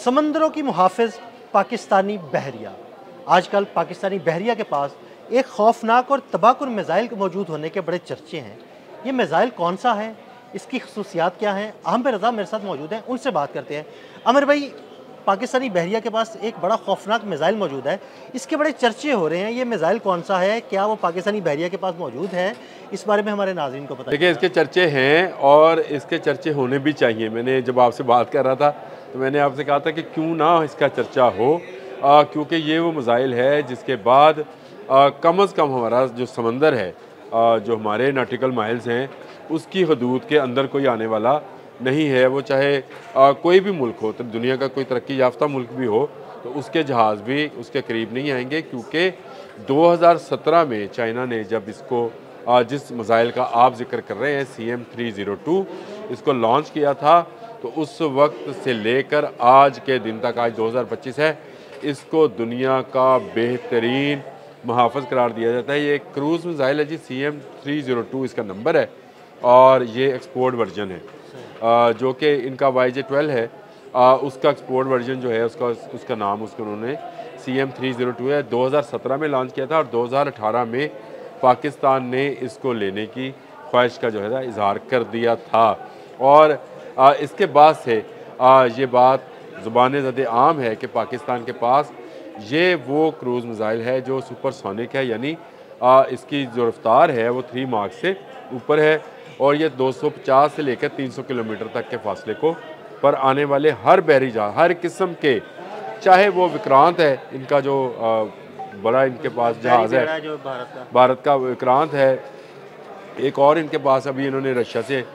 समंदरों की मुहाफ़िज़ पाकिस्तानी बहरिया। आजकल पाकिस्तानी बहरिया के पास एक खौफनाक और तबाहकुन मिज़ाइल मौजूद होने के बड़े चर्चे हैं। ये मिज़ाइल कौन सा है, इसकी खसूसियात क्या हैं? आमिर रज़ा मेरे साथ मौजूद हैं, उनसे बात करते हैं। आमिर भाई, पाकिस्तानी बहरिया के पास एक बड़ा खौफनाक मिज़ाइल मौजूद है, इसके बड़े चर्चे हो रहे हैं। ये मिज़ाइल कौन सा है, क्या वो पाकिस्तानी बहरिया के पास मौजूद है? इस बारे में हमारे नाज़रीन को पता। देखिए, इसके चर्चे हैं और इसके चर्चे होने भी चाहिए। मैंने जब आपसे बात कर रहा था तो मैंने आपसे कहा था कि क्यों ना इसका चर्चा हो, क्योंकि ये वो मिज़ाइल है जिसके बाद कम अज़ कम हमारा जो समंदर है, जो हमारे नॉटिकल माइल्स हैं, उसकी हदूद के अंदर कोई आने वाला नहीं है। वो चाहे कोई भी मुल्क हो, तो दुनिया का कोई तरक्की याफ्ता मुल्क भी हो, तो उसके जहाज़ भी उसके करीब नहीं आएंगे, क्योंकि 2017 में चाइना ने जब इसको जिस मिज़ाइल का आप जिक्र कर रहे हैं CM-302, इसको लॉन्च किया था, तो उस वक्त से लेकर आज के दिन तक, आज 2025 है, इसको दुनिया का बेहतरीन मुहाफ़िज़ करार दिया जाता है। ये एक क्रूज़ मिज़ाइल है जी, CM-302 इसका नंबर है और ये एक्सपोर्ट वर्जन है, जो कि इनका YJ-12 है। उसका एक्सपोर्ट वर्जन जो है उसका नाम उन्होंने CM-302 है। 2017 में लॉन्च किया था और 2018 में पाकिस्तान ने इसको लेने की ख्वाहिश का जो है इजहार कर दिया था। और इसके बाद से ये बात ज़ुबान ज़द आम है कि पाकिस्तान के पास ये वो क्रूज़ मिज़ाइल है जो सुपरसोनिक है, यानी इसकी जो रफ्तार है वो 3 मार्क से ऊपर है और ये 250 से लेकर 300 किलोमीटर तक के फासले को पर आने वाले हर बहरी जहाज़, हर किस्म के, चाहे वो विक्रांत है, इनका जो बड़ा इनके पास जहाज़ है जो भारत का विक्रांत है, एक और इनके पास अभी इन्होंने रशिया से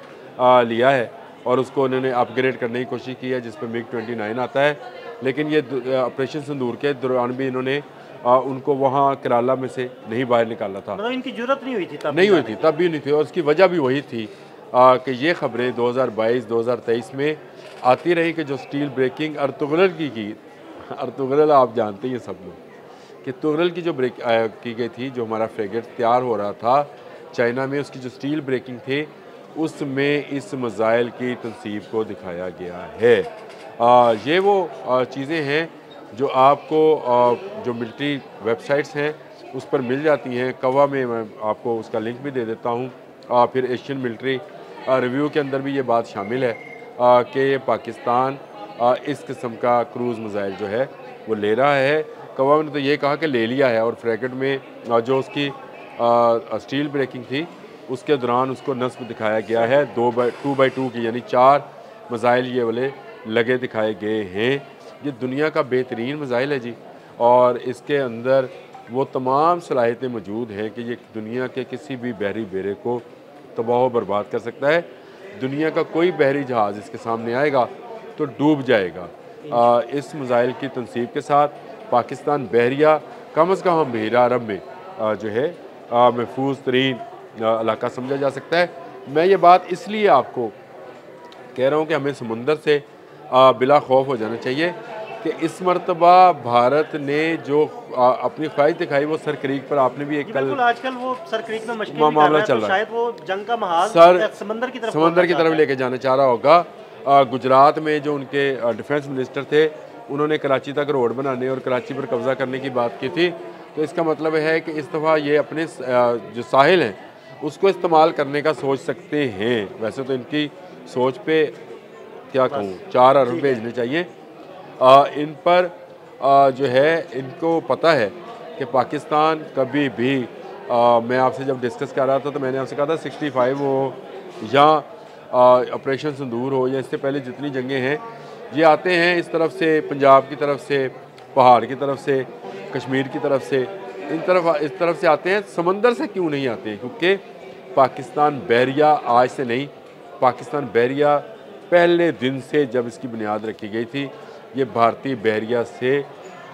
लिया है और उसको उन्होंने अपग्रेड करने की कोशिश की है, जिस पर MiG-29 आता है। लेकिन ये ऑपरेशन सिंदूर के दौरान भी इन्होंने उनको वहाँ केराला में से नहीं बाहर निकाला था। मतलब इनकी जरूरत नहीं हुई थी तब भी नहीं थी और उसकी वजह भी वही थी कि ये खबरें 2022-2023 में आती रही कि जो स्टील ब्रेकिंग अर्तुगरल की अर्तुगरल आप जानते हैं सब लोग कि तुगरल की जो ब्रेक की गई थी, जो हमारा फ्रेगेट तैयार हो रहा था चाइना में, उसकी जो स्टील ब्रेकिंग थे उसमें इस मिज़ाइल की तनसीब को दिखाया गया है। ये वो चीज़ें हैं जो आपको जो मिलिट्री वेबसाइट्स हैं उस पर मिल जाती हैं। कवा में मैं आपको उसका लिंक भी दे देता हूँ। फिर एशियन मिलिट्री रिव्यू के अंदर भी ये बात शामिल है कि पाकिस्तान इस किस्म का क्रूज़ मिज़ाइल जो है वो ले रहा है। कवा ने तो ये कहा कि ले लिया है और फ्रैगेट में जो उसकी स्टील ब्रेकिंग थी उसके दौरान उसको नस्ब दिखाया गया है 2x2 की, यानी 4 मिज़ाइल ये वाले लगे दिखाए गए हैं। ये दुनिया का बेहतरीन मिज़ाइल है जी और इसके अंदर वो तमाम सलाहियतें मौजूद हैं कि ये दुनिया के किसी भी बहरी बेड़े को तबाह बर्बाद कर सकता है। दुनिया का कोई बहरी जहाज़ इसके सामने आएगा तो डूब जाएगा। इस मिज़ाइल की तनसीब के साथ पाकिस्तान बहरिया कम अज़ कम बहरा अरब में जो है महफूज तरीन इलाका समझा जा सकता है। मैं ये बात इसलिए आपको कह रहा हूँ कि हमें समुंदर से बिला खौफ हो जाना चाहिए कि इस मरतबा भारत ने जो अपनी ख्वाहिश दिखाई वो सर क्रीक पर, आपने भी एक कल आजकल वो सर क्रीक में मामला चल रहा है, शायद वो जंग का महाज समंदर की तरफ लेके जाना चाह रहा होगा। गुजरात में जो उनके डिफेंस मिनिस्टर थे उन्होंने कराची तक रोड बनाने और कराची पर कब्ज़ा करने की बात की थी। तो इसका मतलब है कि इस दफ़ा ये अपने जो साहिल हैं उसको इस्तेमाल करने का सोच सकते हैं। वैसे तो इनकी सोच पे क्या कहूँ, 4 अरब भेजने चाहिए। इन पर जो है इनको पता है कि पाकिस्तान कभी भी मैं आपसे जब डिस्कस कर रहा था तो मैंने आपसे कहा था 65 हो या ऑपरेशन सिंदूर हो या इससे पहले जितनी जंगें हैं ये आते हैं इस तरफ से, पंजाब की तरफ से, पहाड़ की तरफ से, कश्मीर की तरफ से, इस तरफ से आते हैं। समंदर से क्यों नहीं आते हैं? क्योंकि पाकिस्तान बहरिया आज से नहीं, पाकिस्तान बहरिया पहले दिन से जब इसकी बुनियाद रखी गई थी ये भारतीय बहरिया से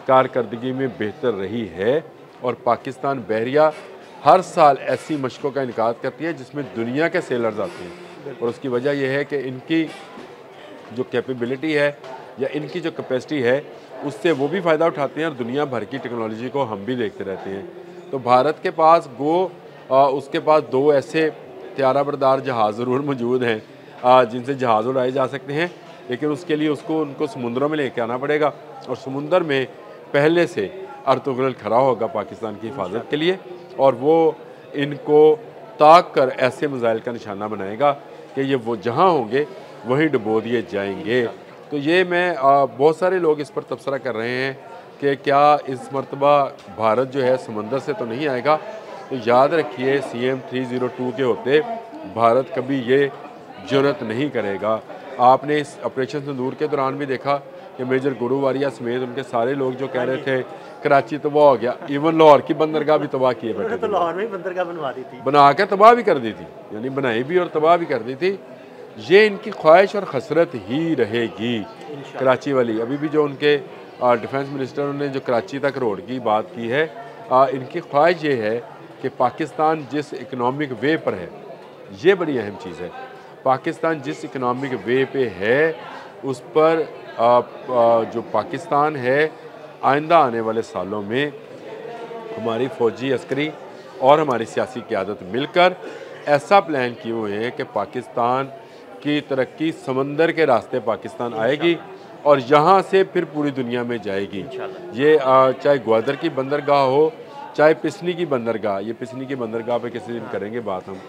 कारकर्दगी में बेहतर रही है। और पाकिस्तान बहरिया हर साल ऐसी मशकों का इनकाद करती है जिसमें दुनिया के सेलर्स आते हैं और उसकी वजह यह है कि इनकी जो कैपेबिलिटी है या इनकी जो कैपेसिटी है उससे वो भी फ़ायदा उठाते हैं और दुनिया भर की टेक्नोलॉजी को हम भी देखते रहते हैं। तो भारत के पास उसके पास 2 ऐसे त्यारा बरदार जहाज़ ज़रूर मौजूद हैं जिनसे जहाज़ उड़ाए जा सकते हैं। लेकिन उसके लिए उनको समुद्रों में लेके आना पड़ेगा, और समुंदर में पहले से अर्तुगरुल खड़ा होगा पाकिस्तान की हिफाजत के लिए, और वो इनको ताक कर ऐसे मिसाइल का निशाना बनाएगा कि ये वो जहाँ होंगे वहीं डुबो दिए जाएंगे। तो ये बहुत सारे लोग इस पर तबसरा कर रहे हैं कि क्या इस मरतबा भारत जो है समंदर से तो नहीं आएगा। तो याद रखिए CM 302 के होते भारत कभी ये जुर्रत नहीं करेगा। आपने इस ऑपरेशन सिंदूर के दौरान भी देखा कि मेजर गुरु वारिया समेत उनके सारे लोग जो कह रहे थे कराची तबाह हो गया, इवन लाहौर की बंदरगाह भी तबाह किए बैठे थे। तो लाहौर में बंदरगाह बनवा दी थी, बना के तबाह भी कर दी थी, यानी बनाई भी और तबाह भी कर दी थी। ये इनकी ख्वाहिश और खसरत ही रहेगी कराची वाली। अभी भी जो उनके डिफेंस मिनिस्टर ने जो कराची तक रोड की बात की है, इनकी ख्वाहिश ये है कि पाकिस्तान जिस इकनॉमिक वे पर है, ये बड़ी अहम चीज़ है, पाकिस्तान जिस इकनॉमिक वे पे है उस पर जो पाकिस्तान है आइंदा आने वाले सालों में हमारी फ़ौजी अस्करी और हमारी सियासी क़यादत मिलकर ऐसा प्लान किए हुए हैं कि पाकिस्तान की तरक्की समंदर के रास्ते पाकिस्तान आएगी और यहाँ से फिर पूरी दुनिया में जाएगी। ये चाहे ग्वादर की बंदरगाह हो, चाहे पिसनी की बंदरगाह, ये पिसनी की बंदरगाह पे किसी दिन करेंगे बात हम,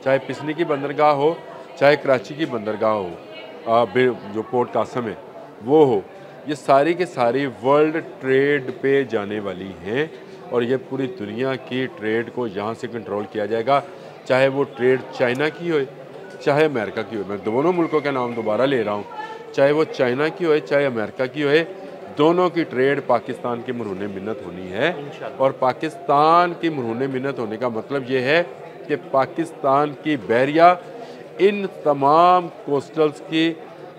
चाहे पिसनी की बंदरगाह हो, चाहे कराची की बंदरगाह हो, जो पोर्ट कासम है वो हो, ये सारी के सारी वर्ल्ड ट्रेड पे जाने वाली हैं और ये पूरी दुनिया की ट्रेड को यहाँ से कंट्रोल किया जाएगा। चाहे वो ट्रेड चाइना की हो चाहे अमेरिका की हो, मैं दोनों मुल्कों के नाम दोबारा ले रहा हूँ, चाहे वो चाइना की हो चाहे अमेरिका की हो, दोनों की ट्रेड पाकिस्तान की मरहून मिन्नत होनी है। और पाकिस्तान की मरहून मिन्नत होने का मतलब ये है कि पाकिस्तान की बहरिया इन तमाम कोस्टल्स की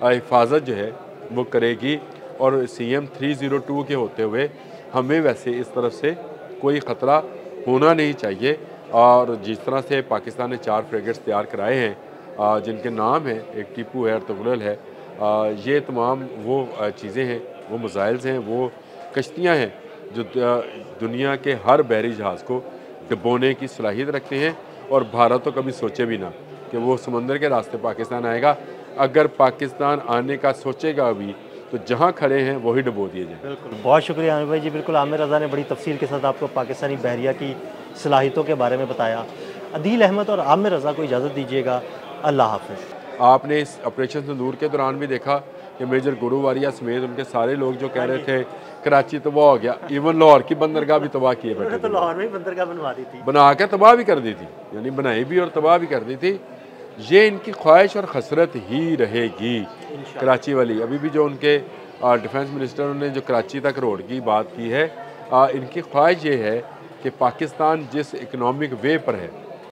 हिफाजत जो है वो करेगी। और CM 302 के होते हुए हमें वैसे इस तरफ से कोई ख़तरा होना नहीं चाहिए। और जिस तरह से पाकिस्तान ने 4 फ्रेगेट्स तैयार कराए हैं जिनके नाम हैं, एक टीपू है, अर्तुगरुल है, ये तमाम वो चीज़ें हैं, वो मिसाइल्स हैं, वो कश्तियाँ हैं जो दुनिया के हर बहरी जहाज़ को डुबोने की सलाहियत रखते हैं। और भारत तो कभी सोचे भी ना कि वो समंदर के रास्ते पाकिस्तान आएगा। अगर पाकिस्तान आने का सोचेगा अभी तो जहाँ खड़े हैं वही डुबो दिए जाए। बिल्कुल, बहुत शुक्रिया आमिर भाई जी। बिल्कुल, आमिर रज़ा ने बड़ी तफसील के साथ आपको पाकिस्तानी बहरिया की सलाहियतों के बारे में बताया। अदील अहमद और आमिर रज़ा को इजाज़त दीजिएगा। अल्लाह हाफ़िज़। आपने इस ऑपरेशन सिंदूर के दौरान भी देखा कि मेजर गुरु वारिया समेत उनके सारे लोग जो कह रहे थे कराची तबाह हो गया, इवन लाहौर की बंदरगाह भी तबाह किए बैठे थे। तो लाहौर में बंदरगाह बनवा दी थी, बना के तबाह भी कर दी थी, यानी बनाई भी और तबाह भी कर दी थी। ये इनकी ख्वाहिश और खसरत ही रहेगी कराची वाली। अभी भी जो उनके डिफेंस मिनिस्टर ने जो कराची तक रोड की बात की है, इनकी ख्वाहिश ये है कि पाकिस्तान जिस इकनॉमिक वे पर है